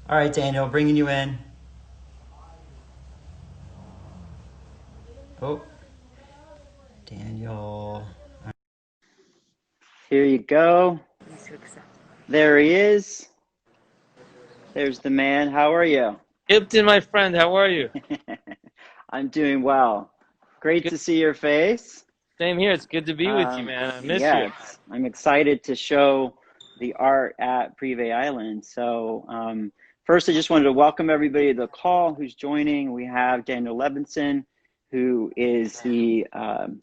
All right, Daniel, bringing you in. Oh, Daniel. Here you go. There he is. There's the man. How are you? Ibton, my friend, how are you? I'm doing well. Great Good. to see your face. Same here. It's good to be with you, man. I miss you. Yes, I'm excited to show the art at Prive Island. First, I just wanted to welcome everybody to the call who's joining. We have Daniel Lebensohn, who is the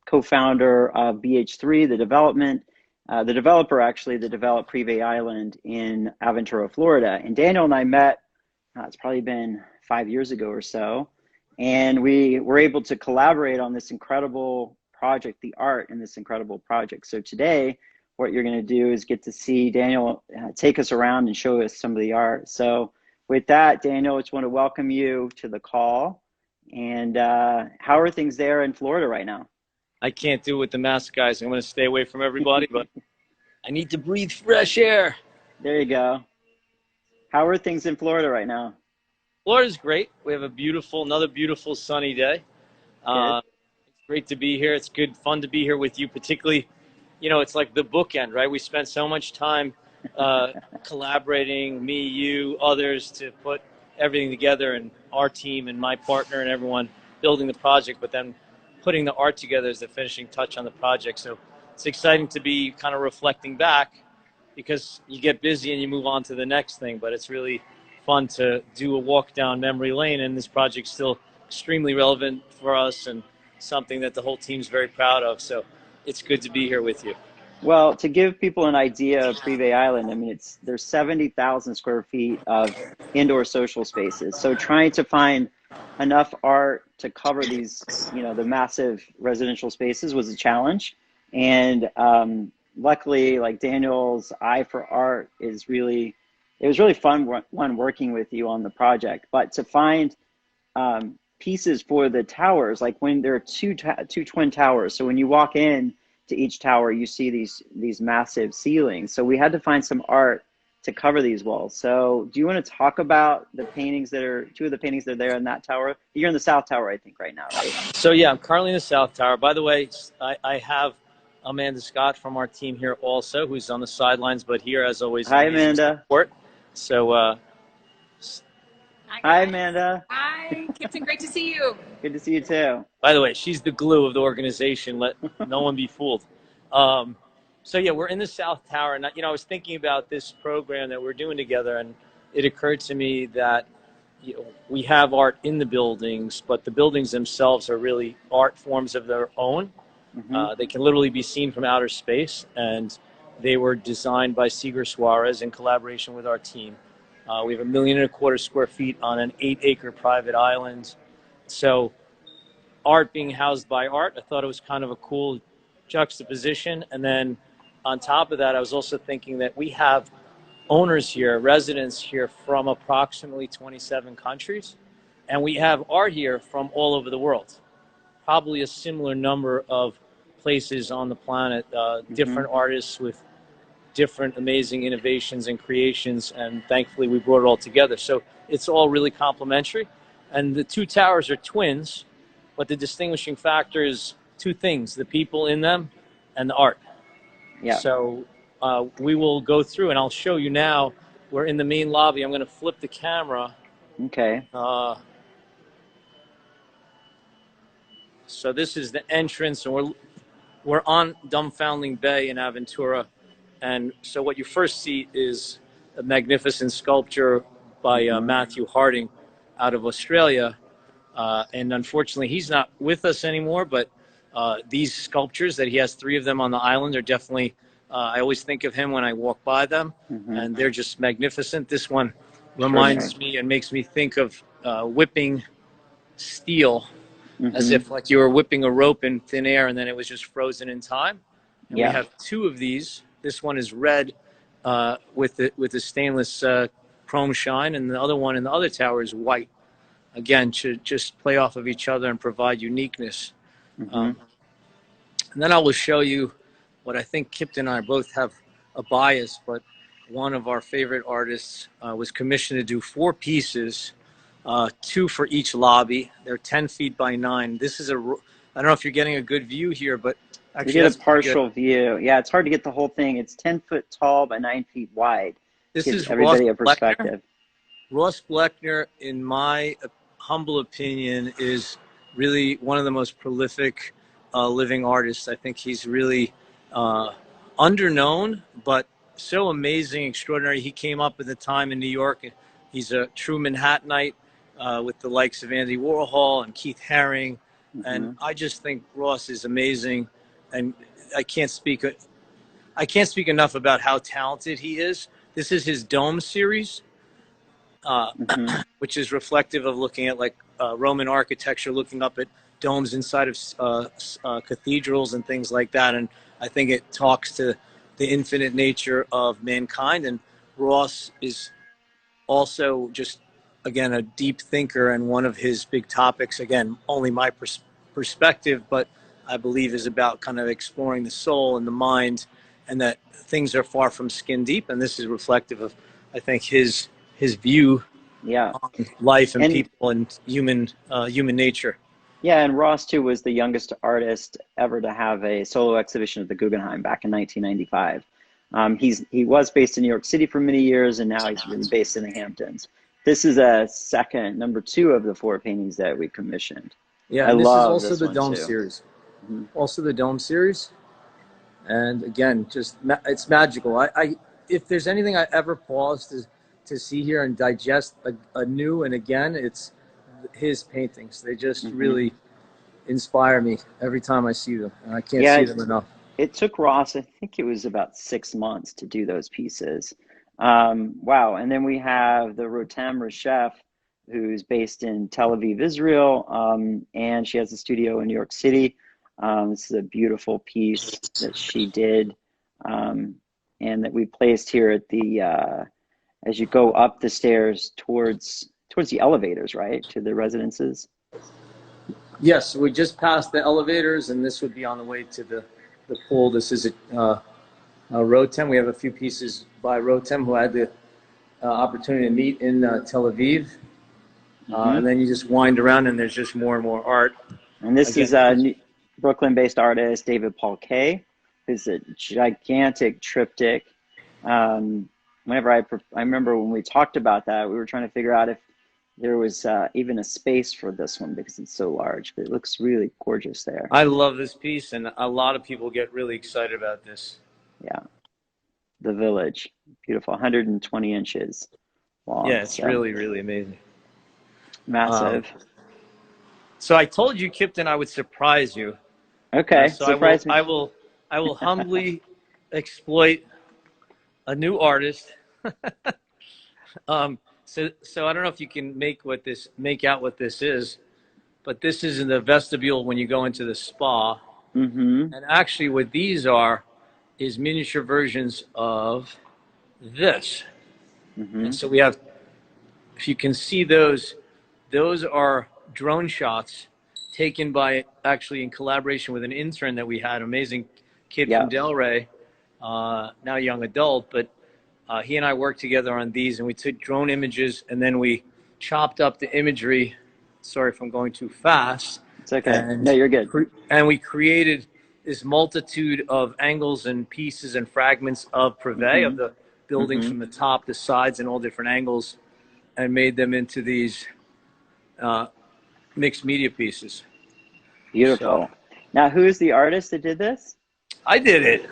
co-founder of BH3, the developer actually that developed Prive Island in Aventura, Florida. And Daniel and I met, it's probably been 5 years ago or so, and we were able to collaborate on this incredible project, the art in this incredible project. So today, what you're going to do is get to see Daniel take us around and show us some of the art. So with that, Daniel, I just want to welcome you to the call. And how are things there in Florida right now? I can't do it with the mask, guys. I'm going to stay away from everybody, but I need to breathe fresh air. There you go. How are things in Florida right now? Florida's great. We have another beautiful sunny day. It's great to be here. It's fun to be here with you, particularly, it's like the bookend, right? We spent so much time collaborating, me, you, others, to put everything together, and our team and my partner and everyone building the project, but then putting the art together as the finishing touch on the project. So it's exciting to be kind of reflecting back, because you get busy and you move on to the next thing, but it's really fun to do a walk down memory lane, and this project's still extremely relevant for us and something that the whole team's very proud of. So it's good to be here with you. Well, to give people an idea of Prive Island, I mean, there's 70,000 square feet of indoor social spaces. So trying to find enough art to cover these, the massive residential spaces was a challenge. And luckily, like Daniel's eye for art it was really fun working with you on the project. But to find pieces for the towers, like when there are two twin towers, so when you walk in to each tower, you see these massive ceilings. So we had to find some art to cover these walls. So do you want to talk about the paintings two of the paintings that are there in that tower? You're in the South Tower, I think, right now, right? So yeah, I'm currently in the South Tower. By the way, I have Amanda Scott from our team here also, who's on the sidelines, but here as always. Hi, Amanda. Support. So hi, Amanda. Hi, Kipton. Great to see you. Good to see you too. By the way, she's the glue of the organization. Let no one be fooled. So yeah, we're in the South Tower, and I was thinking about this program that we're doing together, and it occurred to me that we have art in the buildings, but the buildings themselves are really art forms of their own. Mm-hmm. They can literally be seen from outer space, and they were designed by Seeger Suarez in collaboration with our team. We have 1.25 million square feet on an 8-acre private island. So art being housed by art, I thought it was kind of a cool juxtaposition. And then on top of that, I was also thinking that we have owners here, residents here from approximately 27 countries, and we have art here from all over the world. Probably a similar number of places on the planet, different artists with different amazing innovations and creations, and thankfully we brought it all together. So it's all really complementary. And the two towers are twins, but the distinguishing factor is two things: the people in them and the art. Yeah. So we will go through, and I'll show you now. We're in the main lobby. I'm going to flip the camera. Okay. So this is the entrance, and we're on Dumbfounding Bay in Aventura. And so what you first see is a magnificent sculpture by Matthew Harding out of Australia. And unfortunately, he's not with us anymore, but these sculptures that he has, 3 of them on the island, are definitely, I always think of him when I walk by them, and they're just magnificent. This one reminds me and makes me think of whipping steel, as if like you were whipping a rope in thin air and then it was just frozen in time. And we have 2 of these. This one is red with the stainless chrome shine, and the other one in the other tower is white. Again, to just play off of each other and provide uniqueness. And then I will show you what I think Kipton and I both have a bias, but one of our favorite artists, was commissioned to do 4 pieces, 2 for each lobby. They're 10 feet by 9. This is I don't know if you're getting a good view here, but We actually get a that's pretty good. partial view. Yeah, it's hard to get the whole thing. It's 10 foot tall by 9 feet wide. This Gives is Ross everybody a Bleckner. perspective. Ross Bleckner, in my humble opinion, is really one of the most prolific living artists. I think he's really underknown, but so amazing, extraordinary. He came up at the time in New York. He's a true Manhattanite with the likes of Andy Warhol and Keith Haring. And I just think Ross is amazing. And I can't speak enough about how talented he is. This is his Dome series, which is reflective of looking at like Roman architecture, looking up at domes inside of cathedrals and things like that. And I think it talks to the infinite nature of mankind. And Ross is also just, again, a deep thinker, and one of his big topics, again, only my perspective, but I believe is about kind of exploring the soul and the mind, and that things are far from skin deep. And this is reflective of, I think, his view on life and people and human nature. Yeah, and Ross too was the youngest artist ever to have a solo exhibition at the Guggenheim back in 1995. He was based in New York City for many years, and now he's really based in the Hamptons. This is a number 2 of the 4 paintings that we commissioned. Yeah, and this is also the Dome series. Also the Dome series. And again, just it's magical. If there's anything I ever pause to see here and digest anew and again, it's his paintings. They just really inspire me every time I see them, and I can't see them enough. It took Ross, I think it was about 6 months to do those pieces. Wow. And then we have the Rotem Reshef, who's based in Tel Aviv, Israel, and she has a studio in New York City. This is a beautiful piece that she did, and that we placed here at the as you go up the stairs towards the elevators, right, to the residences. Yes, we just passed the elevators, and this would be on the way to the pool. This is a Rotem. We have a few pieces by Rotem, who had the opportunity to meet in Tel Aviv. And then you just wind around, and there's just more and more art. And this is a Brooklyn-based artist, David Paul Kay, who's a gigantic triptych. Whenever I remember when we talked about that, we were trying to figure out if there was even a space for this one because it's so large, but it looks really gorgeous there. I love this piece, and a lot of people get really excited about this. Yeah. The Village. Beautiful. 120 inches long. Yeah, it's really, really amazing. Massive. So I told you, Kipton, I would surprise you. Okay, so surprise me. I will humbly exploit a new artist. So I don't know if you can make out what this is, but this is in the vestibule when you go into the spa. And actually what these is miniature versions of this. And so we have, if you can see those are drone shots taken by, actually in collaboration with an intern that we had, amazing kid from Delray, now young adult, but he and I worked together on these, and we took drone images, and then we chopped up the imagery. Sorry if I'm going too fast. It's okay. No, you're good. And we created this multitude of angles and pieces and fragments of Prive, of the buildings from the top, the sides, and all different angles, and made them into these mixed media pieces. Beautiful. So, now, who's the artist that did this? I did it.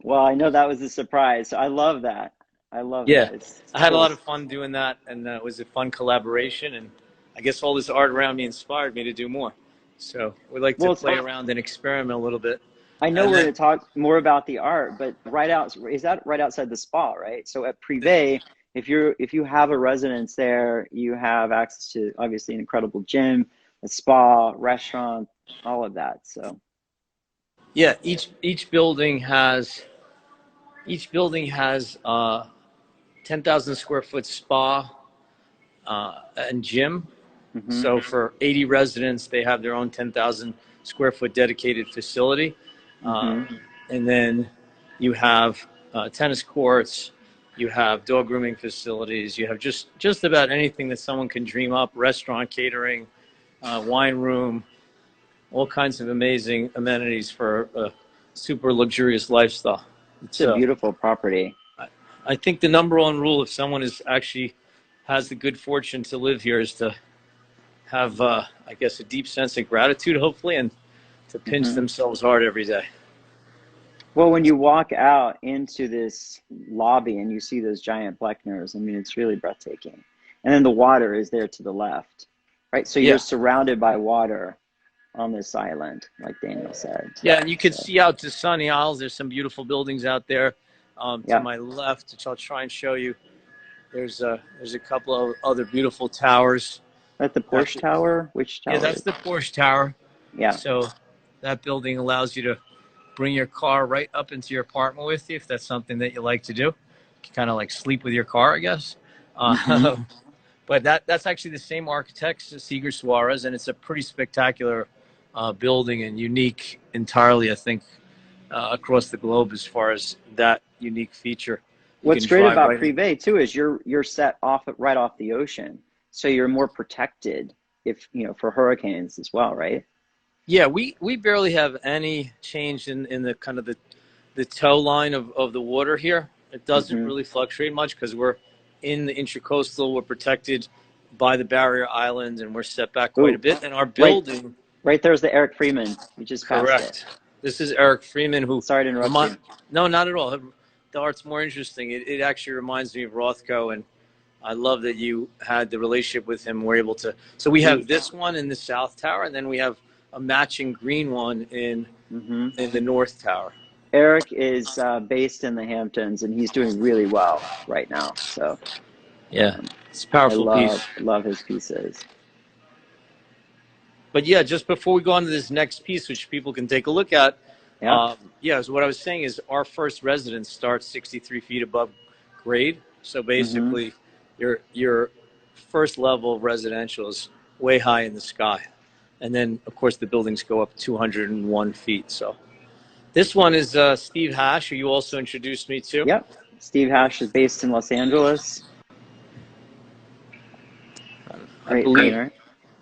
Well, I know that was a surprise. So I love that. I love that. It's I had a lot of fun doing that, and it was a fun collaboration. And I guess all this art around me inspired me to do more. So we like to play around and experiment a little bit. I know we're going to talk more about the art, but is that right outside the spa, right? So at Prive, if you have a residence there, you have access to obviously an incredible gym, a spa, restaurant, all of that. So yeah, each building has 10,000 square foot spa and gym. So for 80 residents, they have their own 10,000 square foot dedicated facility. And then You have tennis courts. You have dog grooming facilities. You have just about anything that someone can dream up. Restaurant, catering, wine room, all kinds of amazing amenities for a super luxurious lifestyle. It's a beautiful property. I think the number one rule, if someone is actually has the good fortune to live here, is to have, I guess, a deep sense of gratitude, hopefully, and to pinch themselves hard every day. Well, when you walk out into this lobby and you see those giant Bleckners, I mean, it's really breathtaking. And then the water is there to the left, right? So you're surrounded by water on this island, like Daniel said. Yeah, and you can see out to Sunny Isles. There's some beautiful buildings out there. To my left, which I'll try and show you. There's a couple of other beautiful towers. At the Porsche Tower? Which tower? Yeah, that's the Porsche Tower. Yeah. So that building allows you to bring your car right up into your apartment with you, if that's something that you like to do. You can kind of like sleep with your car, I guess. But that's actually the same architect, Seeger Suarez, and it's a pretty spectacular building and unique entirely, I think, across the globe as far as that unique feature. What's great about Prive too is you're set off right off the ocean, so you're more protected if for hurricanes as well, right? Yeah, we barely have any change in the kind of the tow line of the water here. It doesn't really fluctuate much because we're in the intracoastal. We're protected by the barrier island, and we're set back quite a bit. And our building right there's the Eric Freeman. You just passed correct. This is Eric Freeman, who. Sorry to interrupt you. No, not at all. The art's more interesting. It actually reminds me of Rothko, and I love that you had the relationship with him. We're able to. So we have this one in the South Tower, and then we have a matching green one in the North Tower. Eric is based in the Hamptons, and he's doing really well right now. So yeah, it's a powerful piece. Love his pieces. But yeah, just before we go on to this next piece, which people can take a look at, so what I was saying is our first residence starts 63 feet above grade. So basically, your first level of residential is way high in the sky. And then, of course, the buildings go up 201 feet. So this one is Steve Hash, who you also introduced me to. Yep. Steve Hash is based in Los Angeles. I believe.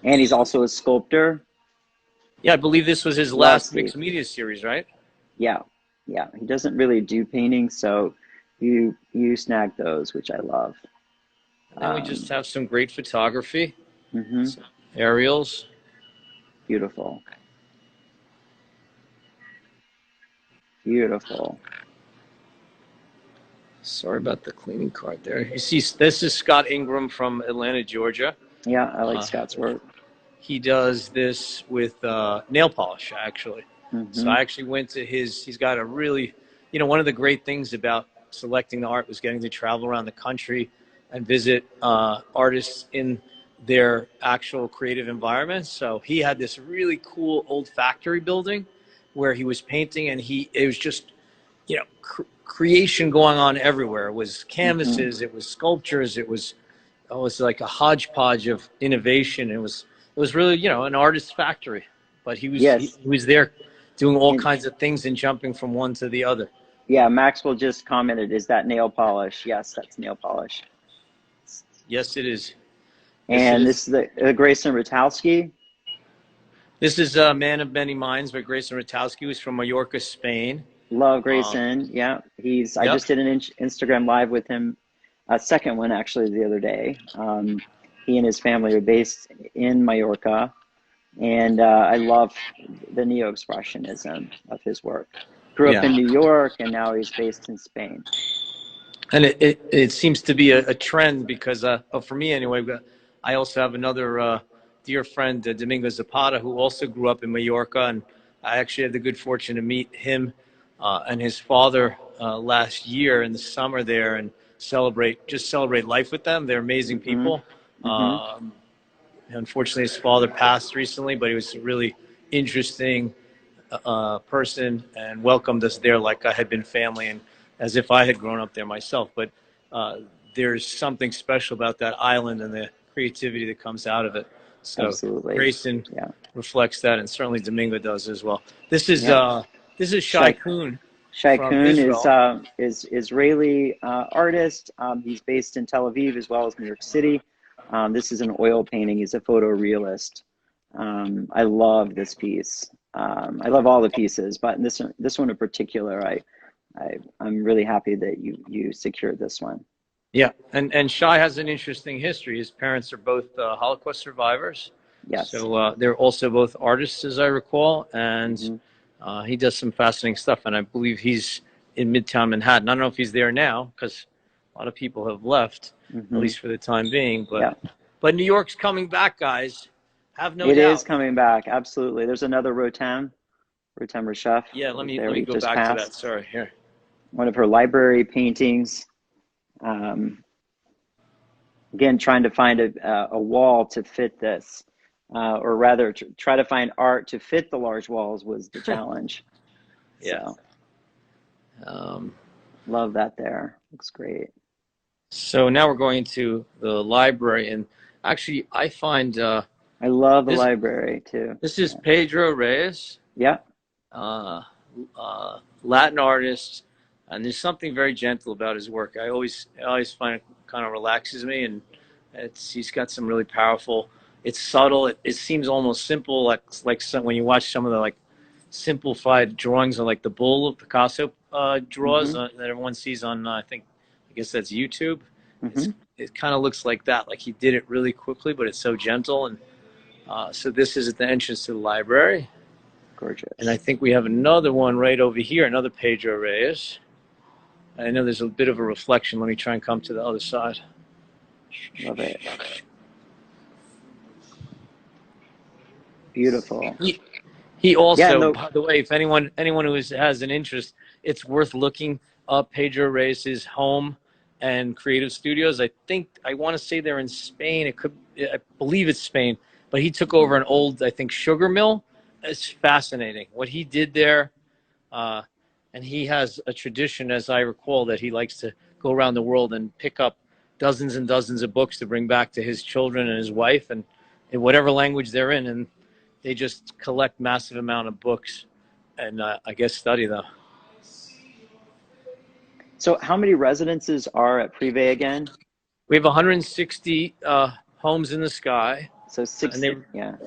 And he's also a sculptor. Yeah, I believe this was his last mixed media series, right? Yeah. Yeah. He doesn't really do paintings, so you snag those, which I love. And then we just have some great photography. Some aerials. Beautiful. Beautiful. Sorry about the cleaning card there. You see, this is Scott Ingram from Atlanta, Georgia. Yeah, I like Scott's work. He does this with nail polish, actually. So I actually went to he's got a really, one of the great things about selecting the art was getting to travel around the country and visit artists in their actual creative environments. So he had this really cool old factory building where he was painting, and it was just, creation going on everywhere. It was canvases, it was sculptures, it was like a hodgepodge of innovation. It was really, an artist's factory, but he was there doing all kinds of things and jumping from one to the other. Yeah, Maxwell just commented, is that nail polish? Yes, that's nail polish. Yes, it is. And this is the Grayson Rutowski. This is a Man of Many Minds by Grayson Rutowski, who's from Mallorca, Spain. Love Grayson. I just did an Instagram live with him, a second one actually the other day. He and his family are based in Mallorca, and I love the neo-expressionism of his work. Grew up in New York, and now he's based in Spain. And it seems to be a trend because, for me anyway, I also have another dear friend, Domingo Zapata, who also grew up in Mallorca, and I actually had the good fortune to meet him and his father last year in the summer there and celebrate life with them. They're amazing people. Unfortunately, his father passed recently, but he was a really interesting person and welcomed us there like I had been family and as if I had grown up there myself. But there's something special about that island and the creativity that comes out of it. So absolutely. Grayson reflects that, and certainly Domingo does as well. This is Shai Kuhn. Shai from Kuhn Israel. is Israeli artist. He's based in Tel Aviv as well as New York City. This is an oil painting. He's a photorealist. I love this piece. I love all the pieces, but this one in particular, I'm really happy that you secured this one. Yeah, and Shai has an interesting history. His parents are both Holocaust survivors. Yes. So they're also both artists, as I recall, and he does some fascinating stuff. And I believe he's in Midtown Manhattan. I don't know if he's there now because a lot of people have left, at least for the time being. But New York's coming back, guys. Have no doubt. It is coming back. Absolutely. There's another Rotem Reshef. Yeah, let me go back to that. Sorry, here. One of her library paintings. Again, trying to find a wall to fit this, or rather try to find art to fit the large walls was the challenge. Yeah. So, love that there. Looks great. So now we're going to the library, and actually I find I love the library too. This is Pedro Reyes. Yeah. Latin artist, and there's something very gentle about his work. I always find it kind of relaxes me, and he's got some really powerful. It's subtle. It seems almost simple, like when you watch some of the like simplified drawings of like the bull of Picasso draws that everyone sees on I guess that's YouTube. It kind of looks like that. Like he did it really quickly, but it's so gentle. And so this is at the entrance to the library. Gorgeous. And I think we have another one right over here, another Pedro Reyes. I know there's a bit of a reflection. Let me try and come to the other side. Love it. Beautiful. He also, by the way, if anyone who has an interest, it's worth looking up Pedro Reyes' home and creative studios. I want to say they're in Spain. I believe it's Spain, but he took over an old, I think, sugar mill. It's fascinating what he did there. And he has a tradition, as I recall, that he likes to go around the world and pick up dozens and dozens of books to bring back to his children and his wife, and in whatever language they're in. And they just collect massive amount of books and I guess study them. So how many residences are at Prive again? We have 160 homes in the sky. So 60,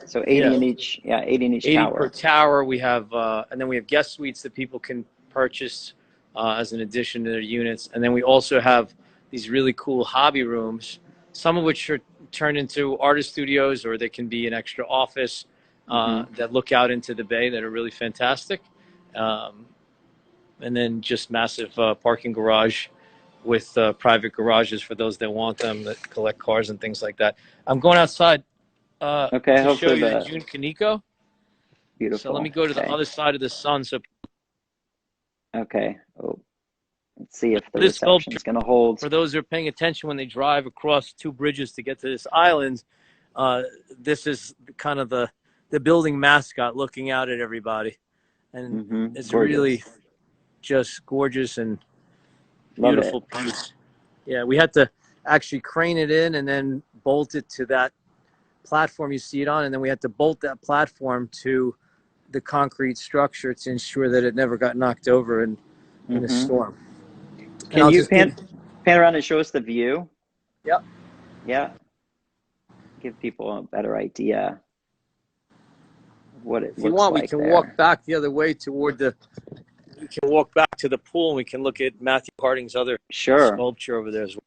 so 80 in each, 80 in each 80 tower. per tower. We have, and then we have guest suites that people can purchase as an addition to their units. And then we also have these really cool hobby rooms, some of which are turned into artist studios, or they can be an extra office that look out into the bay that are really fantastic. And then just massive parking garage with private garages for those that want them, that collect cars and things like that. I'm going outside to show you the June Kaneko. Beautiful. So let me go to the other side of the sun. So let's see if the reception is going to hold. For those who are paying attention when they drive across two bridges to get to this island, this is kind of the building mascot looking out at everybody. And it's gorgeous. Really just gorgeous and beautiful piece. Yeah, we had to actually crane it in and then bolt it to that platform you see it on, and then we had to bolt that platform to the concrete structure to ensure that it never got knocked over in a storm. Can you pan around and show us the view? Yep. Yeah. Give people a better idea of what it looks like. If you want, we can walk back the other way toward the. We can walk back to the pool and we can look at Matthew Harding's other sculpture over there as well.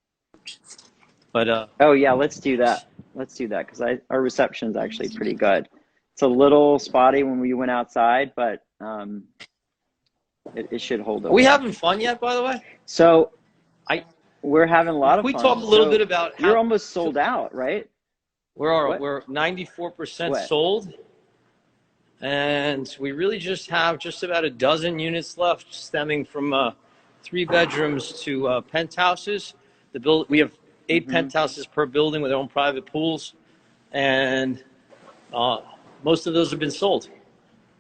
But oh yeah, let's do that. Let's do that because our reception is actually pretty good. It's a little spotty when we went outside, but it should hold up. Are we having fun yet, by the way? So we're having a lot of fun. We talk a little bit about you're almost sold out, right? We're 94% sold. And we really just have just about a dozen units left, stemming from 3 bedrooms to penthouses. We have 8 penthouses per building with their own private pools, and most of those have been sold.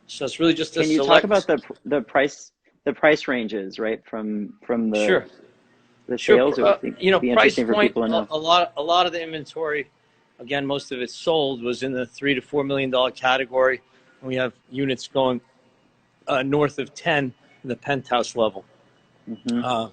So it's really just a Can you talk about the price ranges, right? From the the sales. Sure. Price point. A lot of the inventory, again, most of it sold, was in the $3 to $4 million category. We have units going north of 10 the penthouse level. Mm-hmm. The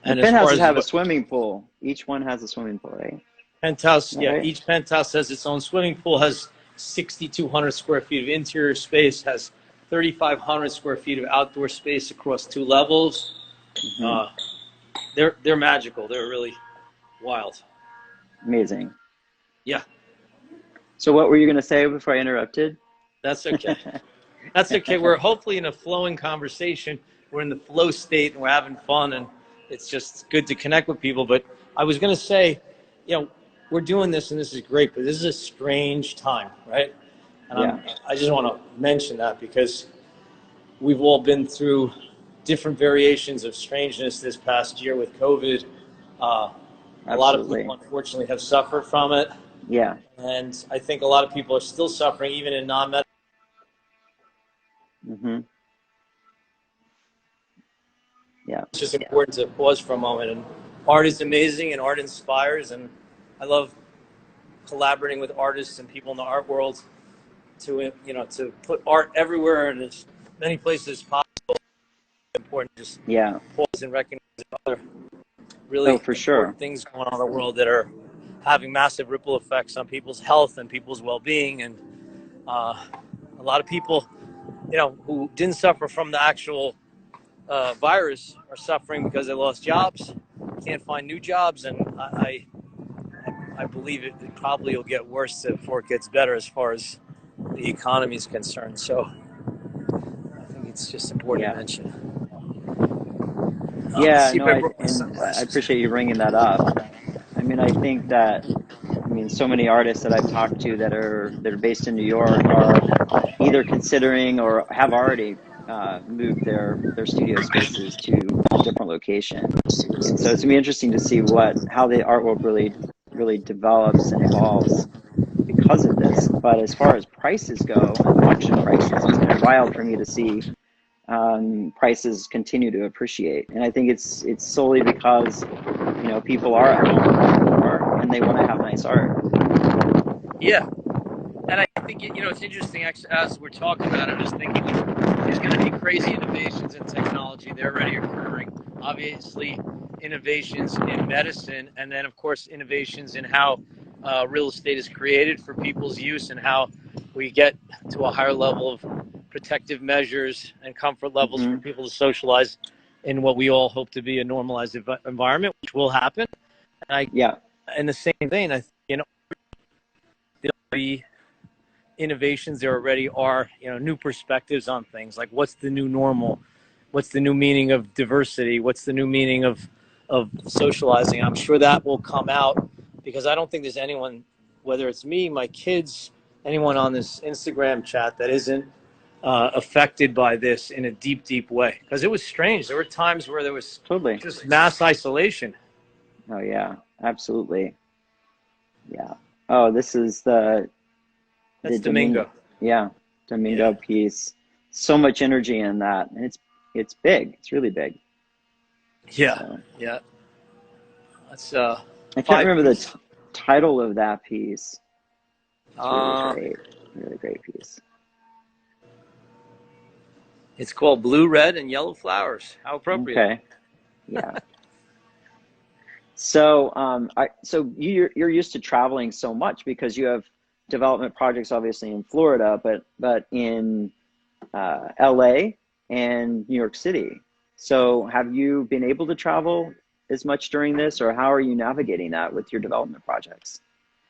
And as far penthouses as have a swimming pool. Each one has a swimming pool, right? penthouse, yeah, Right. each penthouse has its own swimming pool, has 6,200 square feet of interior space, has 3,500 square feet of outdoor space across 2 levels. Mm-hmm. They're magical. They're really wild. Amazing. Yeah, So what were you going to say before I interrupted? that's okay. That's okay. We're hopefully in a flowing conversation. We're in the flow state and we're having fun, and it's just good to connect with people. But I was going to say, we're doing this and this is great, but this is a strange time, right? And Yeah, I just want to mention that because we've all been through different variations of strangeness this past year with COVID. A lot of absolutely. people, unfortunately, have suffered from it. Yeah. And I think a lot of people are still suffering, even in non-medical. Mm-hmm. Yeah. It's just important to pause for a moment. And art is amazing, and art inspires. And I love collaborating with artists and people in the art world to put art everywhere and as many places as possible. It's important to just Yeah. pause and recognize other Oh, really for sure. important things going on in the world that are having massive ripple effects on people's health and people's well-being. And a lot of people, who didn't suffer from the actual virus are suffering because they lost jobs, can't find new jobs, and I believe it probably will get worse before it gets better as far as the economy is concerned. So I think it's just important to Yeah. mention. Let's Yeah. see if No, I I brought my and I sunglasses. appreciate you bringing that up. I mean, I think that so many artists that I've talked to that are based in New York are either considering or have already moved their studio spaces to a different location. And so it's gonna be interesting to see how the art world really develops and evolves because of this. But as far as prices go and auction prices, it's been wild for me to see prices continue to appreciate. And I think it's solely because people are at home looking for art and they want to have nice art. Yeah, and I think it's interesting. Actually, as we're talking about it, I'm just thinking there's going to be crazy innovations in technology. They're already occurring. Obviously, innovations in medicine, and then of course innovations in how real estate is created for people's use, and how we get to a higher level of protective measures and comfort levels for Mm-hmm. people to socialize in what we all hope to be a normalized environment, which will happen. And Yeah. in the same vein, there'll be innovations. There already are, new perspectives on things like what's the new normal, what's the new meaning of diversity, what's the new meaning of socializing. I'm sure that will come out because I don't think there's anyone, whether it's me, my kids, anyone on this Instagram chat that isn't affected by this in a deep way. Because it was strange. There were times where there was Totally. just mass isolation. Oh yeah, absolutely. Yeah. Oh, this is the That's Domingo. Domingo. Yeah, Yeah. Domingo piece. So much energy in that, and it's big. It's really big. Yeah. So Yeah. That's I can't five remember the piece. title of that piece. It's really Uh, great. Really great piece. It's called Blue, Red, and Yellow Flowers. How appropriate. Okay. Yeah. So, you're used to traveling so much because you have development projects, obviously in Florida, but in LA and New York City. So, have you been able to travel as much during this, or how are you navigating that with your development projects?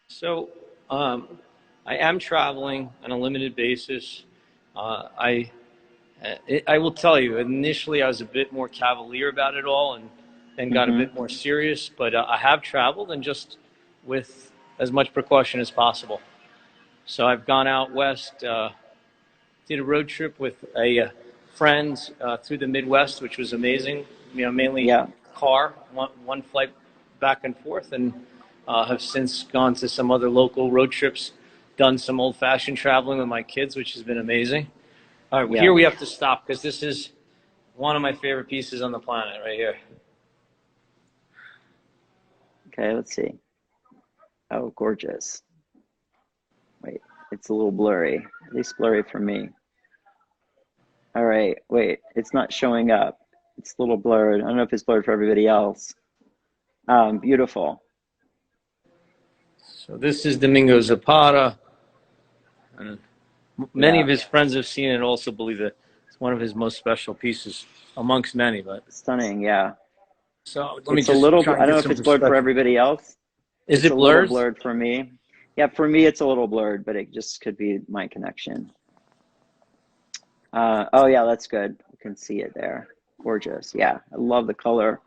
So, I am traveling on a limited basis. Uh, I I will tell you, initially I was a bit more cavalier about it all, and then got a Mm-hmm. bit more serious. But I have traveled, and just with as much precaution as possible. So I've gone out west. Did a road trip with a friend through the Midwest, which was amazing. Mainly Yeah. car, one flight back and forth, and have since gone to some other local road trips, done some old-fashioned traveling with my kids, which has been amazing. All right, well, Yeah. here we have to stop because this is one of my favorite pieces on the planet right here. Okay. Let's see. Oh, gorgeous. Wait, it's a little blurry. At least blurry for me. All right, wait, it's not showing up. It's a little blurred. I don't know if it's blurred for everybody else. Beautiful. So this is Domingo Zapata. And many Yeah, of his friends have seen it and also believe that it's one of his most special pieces amongst many. But stunning. Yeah. so let me It's a just little, try I and don't get know if some it's blurred for perspective. everybody else. Is It's it a little blurred? blurred for me. Yeah, for me, it's a little blurred, but it just could be my connection. Oh yeah, that's good. You can see it there. Gorgeous. Yeah, I love the color.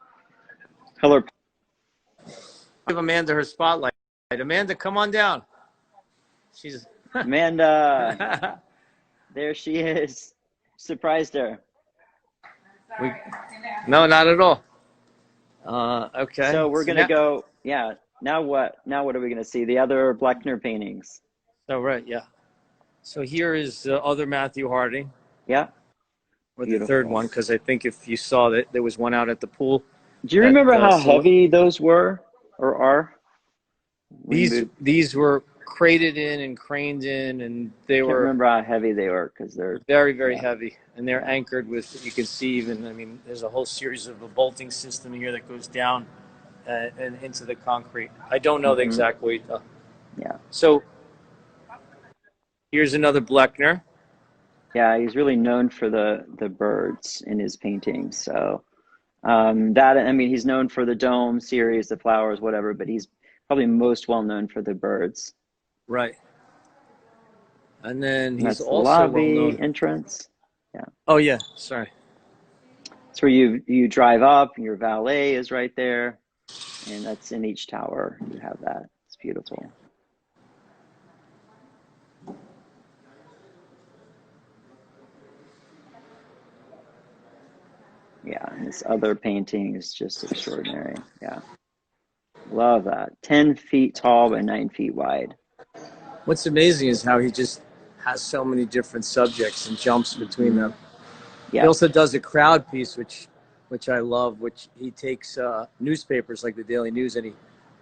Color. Give Amanda her spotlight. Amanda, come on down. She's Amanda, there she is. Surprised her. we, no, not at all. Okay. So we're So gonna now, go. Yeah. Now what? Now what are we gonna see? The other Bleckner paintings. so right, yeah. So here is the other Matthew Harding, Yeah. or the third Beautiful. one, because I think if you saw that there was one out at the pool. Do you That remember how so heavy those were or are? When you moved, these were crated in and craned in, and they can't were remember how heavy they were because they're. very, very Yeah. heavy, and they're Yeah. anchored with. You can see even. I mean, there's a whole series of a bolting system here that goes down and into the concrete. I don't know the Mm-hmm. exact weight though. Yeah. So here's another Bleckner. Yeah. He's really known for the birds in his paintings. So that, I mean, he's known for the dome series, the flowers, whatever, but he's probably most well known for the birds. Right. And then And he's that's the also well lobby known. entrance. Yeah. Oh yeah, sorry. It's where you drive up, and your valet is right there, and that's in each tower. You have that. It's beautiful. Yeah, and this other painting is just extraordinary. Yeah, love that. 10 feet tall by 9 feet wide. What's amazing is how he just has so many different subjects and jumps between Mm-hmm. them. He Yeah. also does a crowd piece, which I love, which he takes newspapers like the Daily News and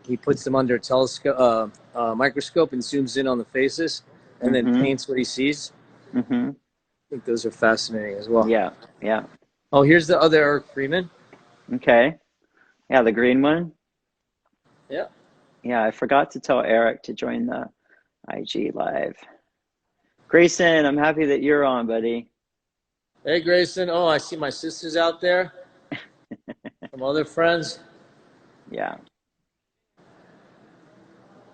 he puts them under a telescope, microscope, and zooms in on the faces, and then Mm-hmm. paints what he sees. Mm-hmm. I think those are fascinating as well. Yeah. Yeah. Oh, here's the other Eric Freeman. Okay. Yeah, the green one. Yeah. Yeah, I forgot to tell Eric to join the IG live. Grayson, I'm happy that you're on, buddy. Hey, Grayson. Oh, I see my sisters out there. Some other friends. Yeah.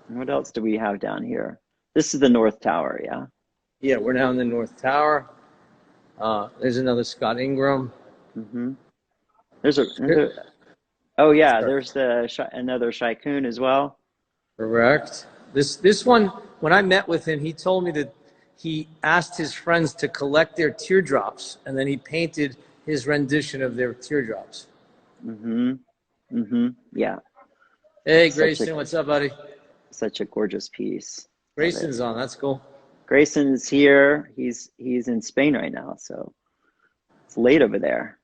What else do we have down here? This is the North Tower, yeah? Yeah, we're now in the North Tower. There's another Scott Ingram. Mm-hmm. There's oh yeah, Sorry. there's another Shaikun as well. Correct. This one, when I met with him, he told me that he asked his friends to collect their teardrops, and then he painted his rendition of their teardrops. Mm-hmm. Mm-hmm. Yeah. Hey, Such a Grayson, what's up, buddy? such a gorgeous piece. Love it. Grayson's on. That's cool. Grayson's here. He's in Spain right now, so it's late over there.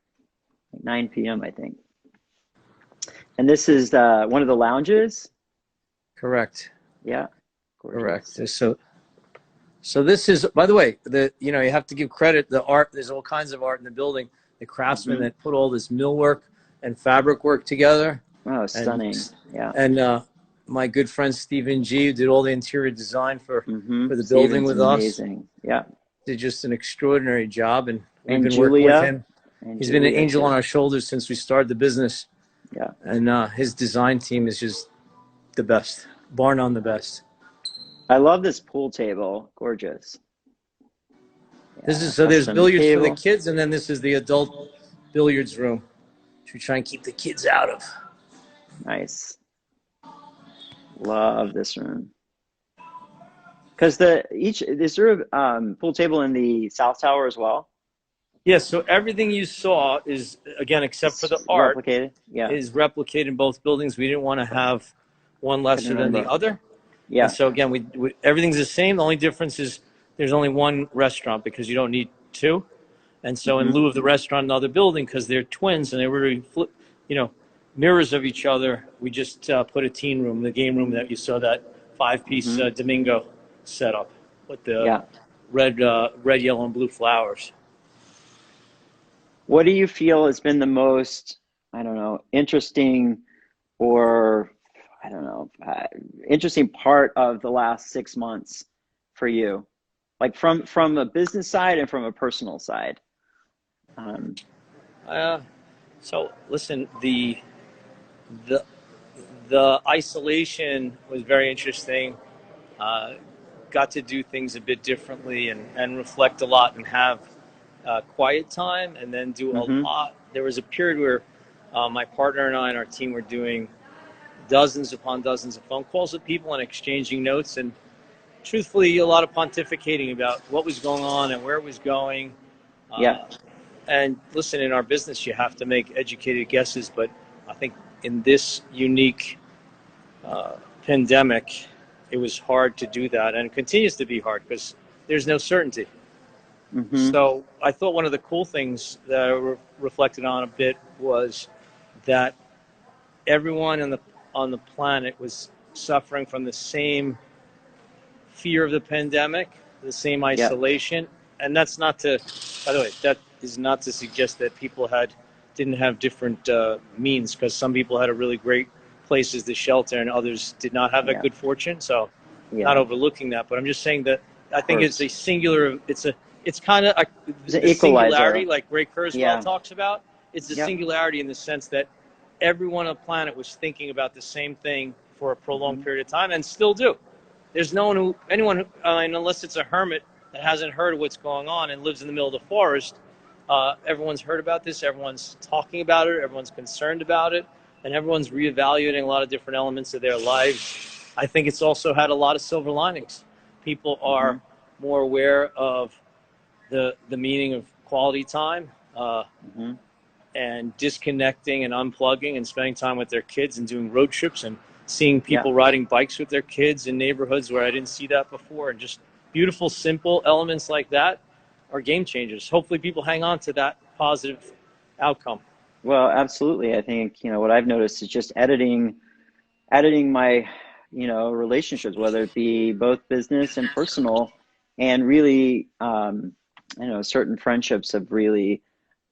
Like 9 p.m. I think. And this is one of the lounges. Correct. Yeah. Gorgeous. Correct. So this is, by the way, you have to give credit. The art, there's all kinds of art in the building. The craftsmen that put all this millwork and fabric work together. Oh, stunning. Yeah. And my good friend Stephen G did all the interior design for the building with us. Amazing. Yeah. Did just an extraordinary job, and we've been Julia, working with him. He's been an Julia angel too. on our shoulders since we started the business. Yeah. And his design team is just the best, bar none the best. I love this pool table. Gorgeous. Yeah, There's billiards table. for the kids, and then this is the adult billiards room, which we try and keep the kids out of. Nice. Love this room. Because is there a pool table in the South Tower as well? Yes, so everything you saw is, again, except for the art, replicated. Yeah. is replicated in both buildings. We didn't want to have one lesser than the other. Yeah. And so again, we everything's the same. The only difference is there's only one restaurant because you don't need two. And so in lieu of the restaurant in the other building, because they're twins and they're really mirrors of each other, we just put a teen room, the game room that you saw, that 5-piece Domingo setup with the red, yellow, and blue flowers. what do you feel has been the most, I don't know, interesting or I don't know, interesting part of the last 6 months for you, like from a business side and from a personal side? Um, Uh, so listen, the the isolation was very interesting. Uh, Got to do things a bit differently and reflect a lot and have quiet time and then do a mm-hmm. lot. There was a period where my partner and I and our team were doing dozens upon dozens of phone calls with people and exchanging notes and truthfully a lot of pontificating about what was going on and where it was going. Yeah. Uh, and listen, in our business, you have to make educated guesses, but I think in this unique pandemic, it was hard to do that and it continues to be hard because there's no certainty. Mm-hmm. So I thought one of the cool things that I reflected on a bit was that everyone on the planet was suffering from the same fear of the pandemic, the same Yeah. isolation, and that's not to. By the way, that is not to suggest that people didn't have different means, because some people had a really great places to shelter and others did not have that Yeah. good fortune. So, not Yeah. overlooking that, but I'm just saying that I Of think it's a course. singular. It's kind of It's an the singularity, equalizer. like Ray Kurzweil Yeah. talks about. It's the Yep. singularity in the sense that everyone on the planet was thinking about the same thing for a prolonged Mm-hmm. period of time and still do. There's no one anyone, and unless it's a hermit that hasn't heard of what's going on and lives in the middle of the forest, everyone's heard about this, everyone's talking about it, everyone's concerned about it, and everyone's reevaluating a lot of different elements of their lives. I think it's also had a lot of silver linings. People Mm-hmm. are more aware of the meaning of quality time, Mm-hmm. and disconnecting and unplugging and spending time with their kids and doing road trips and seeing Yeah. people riding bikes with their kids in neighborhoods where I didn't see that before. And just beautiful, simple elements like that are game changers. Hopefully people hang on to that positive outcome. Well, absolutely. I think, what I've noticed is just editing my, relationships, whether it be both business and personal, and really, certain friendships have really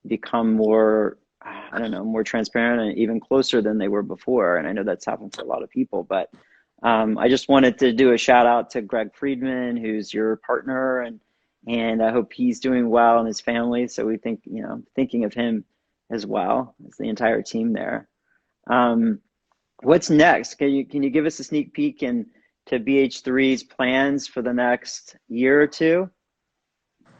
become more, I don't know, more transparent and even closer than they were before. And I know that's happened for a lot of people, but I just wanted to do a shout out to Greg Friedman, who's your partner, and I hope he's doing well and his family. So we think, thinking of him as well as the entire team there. Um, what's next? Can you give us a sneak peek into BH3's plans for the next year or two?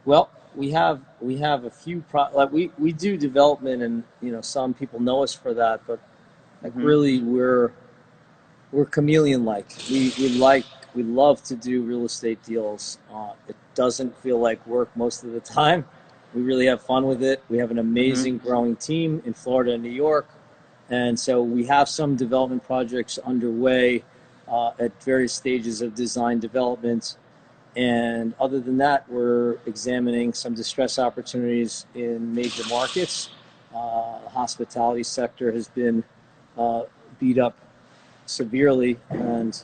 Well, we have a few like we do development, and some people know us for that, but like Mm-hmm. really we're chameleon like. We love to do real estate deals. It doesn't feel like work most of the time. We really have fun with it. We have an Mm-hmm. amazing growing team in Florida and New York, and so we have some development projects underway at various stages of design development. And other than that, we're examining some distress opportunities in major markets. The hospitality sector has been uh, beat up severely, and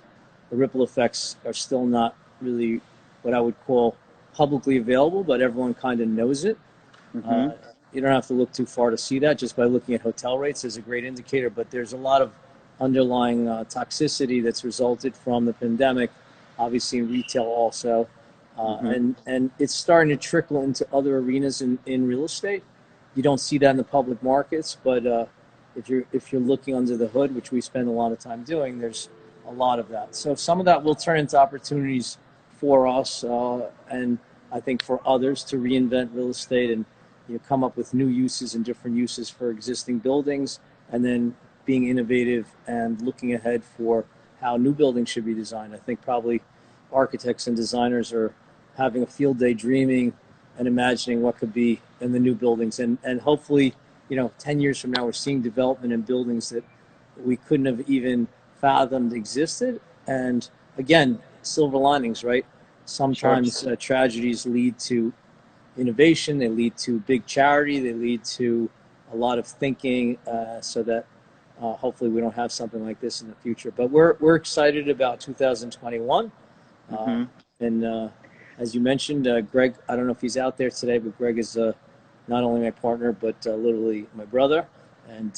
the ripple effects are still not really what I would call publicly available, but everyone kind of knows it. Mm-hmm. Uh, you don't have to look too far to see that. Just by looking at hotel rates is a great indicator, but there's a lot of underlying toxicity that's resulted from the pandemic, obviously in retail also. Mm-hmm. And it's starting to trickle into other arenas in real estate. You don't see that in the public markets, but if you're looking under the hood, which we spend a lot of time doing, there's a lot of that. So some of that will turn into opportunities for us, and I think for others to reinvent real estate and come up with new uses and different uses for existing buildings, and then being innovative and looking ahead for how new buildings should be designed. I think probably architects and designers are having a field day dreaming and imagining what could be in the new buildings. And hopefully, 10 years from now, we're seeing development in buildings that we couldn't have even fathomed existed. And again, silver linings, right? Sure. Sometimes tragedies lead to innovation, they lead to big charity, they lead to a lot of thinking, so that hopefully we don't have something like this in the future. But we're excited about 2021. Uh, Mm-hmm. and as you mentioned, Greg, I don't know if he's out there today, but Greg is not only my partner, but literally my brother. And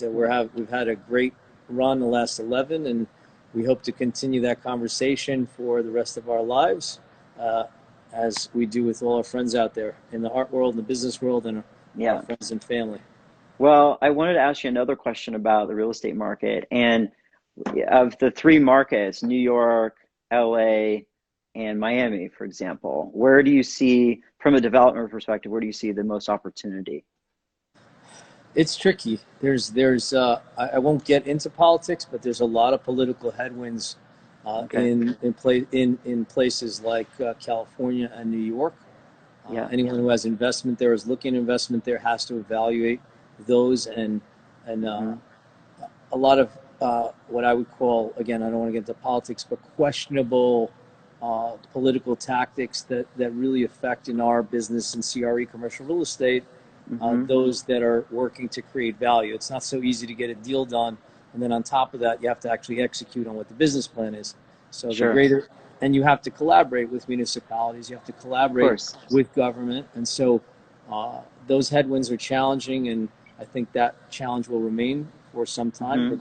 we've had a great run the last 11, and we hope to continue that conversation for the rest of our lives, as we do with all our friends out there in the art world, in the business world, and our Yeah. friends and family. Well, I wanted to ask you another question about the real estate market. And of the three markets, New York, LA, and Miami, for example, where do you see, from a development perspective, where do you see the most opportunity? It's tricky. I won't get into politics, but there's a lot of political headwinds Okay. in places like California and New York. Yeah. Anyone who has investment there, is looking at investment there, has to evaluate those, and Hmm. a lot of what I would call, again, I don't want to get into politics, but questionable political tactics that really affect in our business and CRE, commercial real estate, Hmm. those that are working to create value. It's not so easy to get a deal done, and then on top of that, you have to actually execute on what the business plan is. So Sure. and you have to collaborate with municipalities, you have to Of collaborate course. with government, and so those headwinds are challenging, and I think that challenge will remain for some time, Hmm.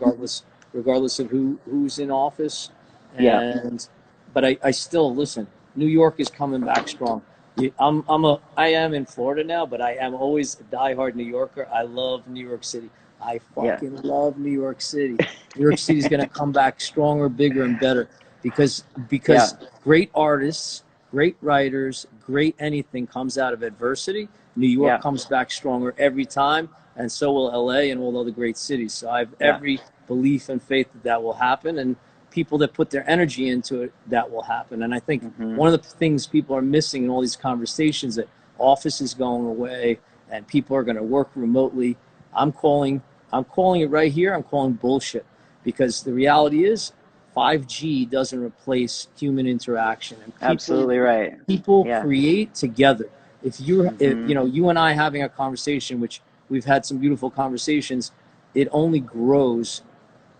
regardless of who's in office. Yeah. And but I still listen. New York is coming back strong. I am in Florida now, but I am always a diehard New Yorker. I love New York City. I Yeah. fucking love New York City. New York City is going to come back stronger, bigger, and better because Yeah. great artists, great writers, great anything comes out of adversity. New York Yeah. comes back stronger every time, and so will LA and all other great cities. So I have Yeah. every belief and faith that will happen, and people that put their energy into it, that will happen. And I think Hmm. one of the things people are missing in all these conversations, that office is going away and people are going to work remotely. I'm calling I'm calling it right here. I'm calling bullshit, because the reality is 5G doesn't replace human interaction, and Absolutely right. people Yeah. create together. If Hmm. you and I having a conversation, which we've had some beautiful conversations, it only grows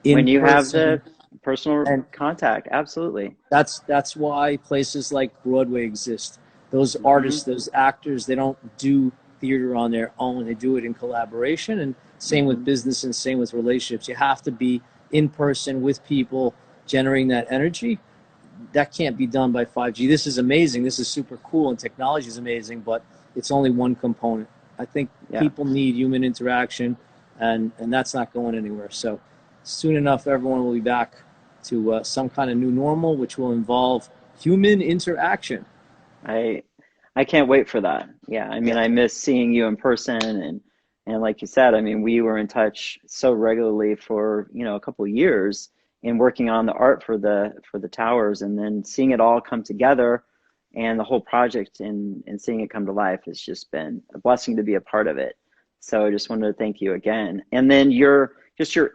in When you have person. the personal And contact, absolutely. that's why places like Broadway exist. Those Hmm. artists, those actors, they don't do theater on their own. They do it in collaboration, and same with Hmm. business and same with relationships. You have to be in person with people, generating that energy. That can't be done by 5G. This is amazing. This is super cool, and technology is amazing, but it's only one component. I think Yeah. people need human interaction, and that's not going anywhere. So soon enough, everyone will be back to some kind of new normal, which will involve human interaction. I I can't wait for that. Yeah, I mean, Yeah. I miss seeing you in person, and like you said, I mean, we were in touch so regularly for, a couple of years in working on the art for the towers, and then seeing it all come together and the whole project and seeing it come to life has just been a blessing to be a part of it. So I just wanted to thank you again. And then your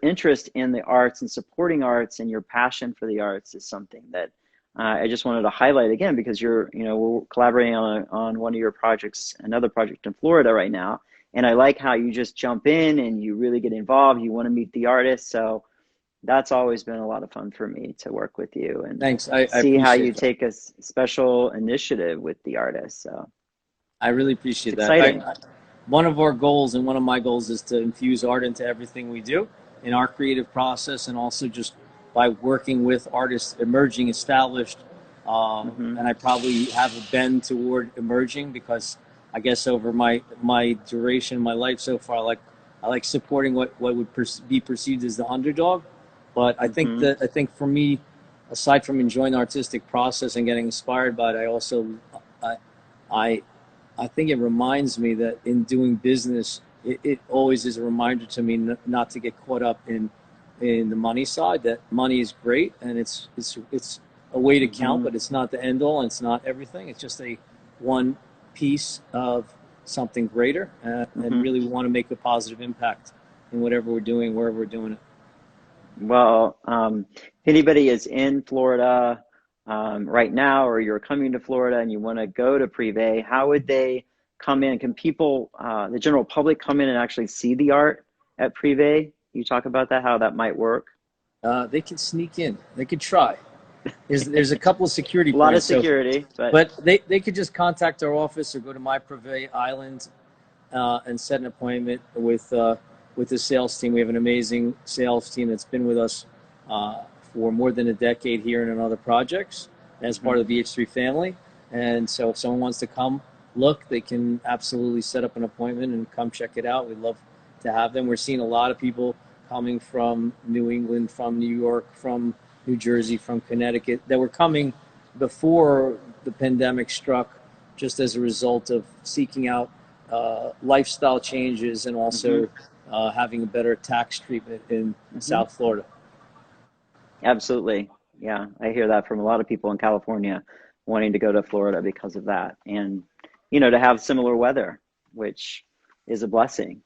interest in the arts and supporting arts and your passion for the arts is something that I just wanted to highlight again because we're collaborating on one of your projects, another project in Florida right now, and I like how you just jump in and you really get involved. You want to meet the artists, so that's always been a lot of fun for me to work with you and Thanks. I see how you appreciate that. take a special initiative with the artists. So I really it's appreciate that. exciting. One of our goals, and one of my goals, is to infuse art into everything we do in our creative process, and also just by working with artists, emerging, established. Hmm. And I probably have a bend toward emerging, because I guess over my duration in my life so far, I like supporting what would be perceived as the underdog. But Hmm. I think for me, aside from enjoying the artistic process and getting inspired by it, I I I think it reminds me that in doing business, it always is a reminder to me not to get caught up in the money side. That money is great, and it's a way to count, Hmm. but it's not the end all, and it's not everything. It's just a one piece of something greater, and Hmm. really we want to make a positive impact in whatever we're doing, wherever we're doing it. Well, if anybody is in Florida right now, or you're coming to Florida and you want to go to Prive, how would they come in? Can people, the general public, come in and actually see the art at Prive? You talk about that, how that might work. They can sneak in. They could try. There's a couple of security A lot of points. So security, but but they could just contact our office or go to my Prive Island and set an appointment with the sales team. We have an amazing sales team that's been with us for more than a decade here and in other projects as part of the BH3 family. And so if someone wants to come look, they can absolutely set up an appointment and come check it out. We'd love to have them. We're seeing a lot of people coming from New England, from New York, from New Jersey, from Connecticut that were coming before the pandemic struck, just as a result of seeking out lifestyle changes and also having a better tax treatment in South Florida. Absolutely. Yeah, I hear that from a lot of people in California wanting to go to Florida because of that. And, you know, to have similar weather, which is a blessing.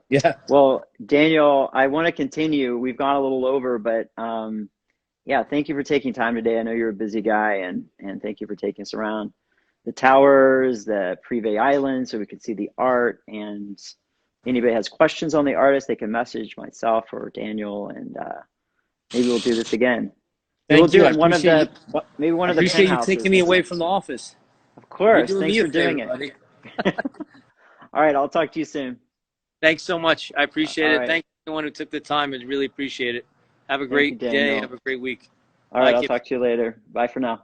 Yeah. Well, Daniel, I want to continue. We've gone a little over, but yeah, thank you for taking time today. I know you're a busy guy, and thank you for taking us around the towers, the Prive Island, so we could see the art. And anybody has questions on the artist, they can message myself or Daniel, and maybe we'll do this again. We'll do it in one of the appreciate you penthouses. taking me away from the office. Of course. You're doing Thanks me a for doing favor, it. buddy. All right, I'll talk to you soon. Thanks so much. I appreciate it. Right. Thank you, everyone who took the time. I really appreciate it. Have a great day. Have a great week. All right, Bye, I'll talk to you later. Bye for now.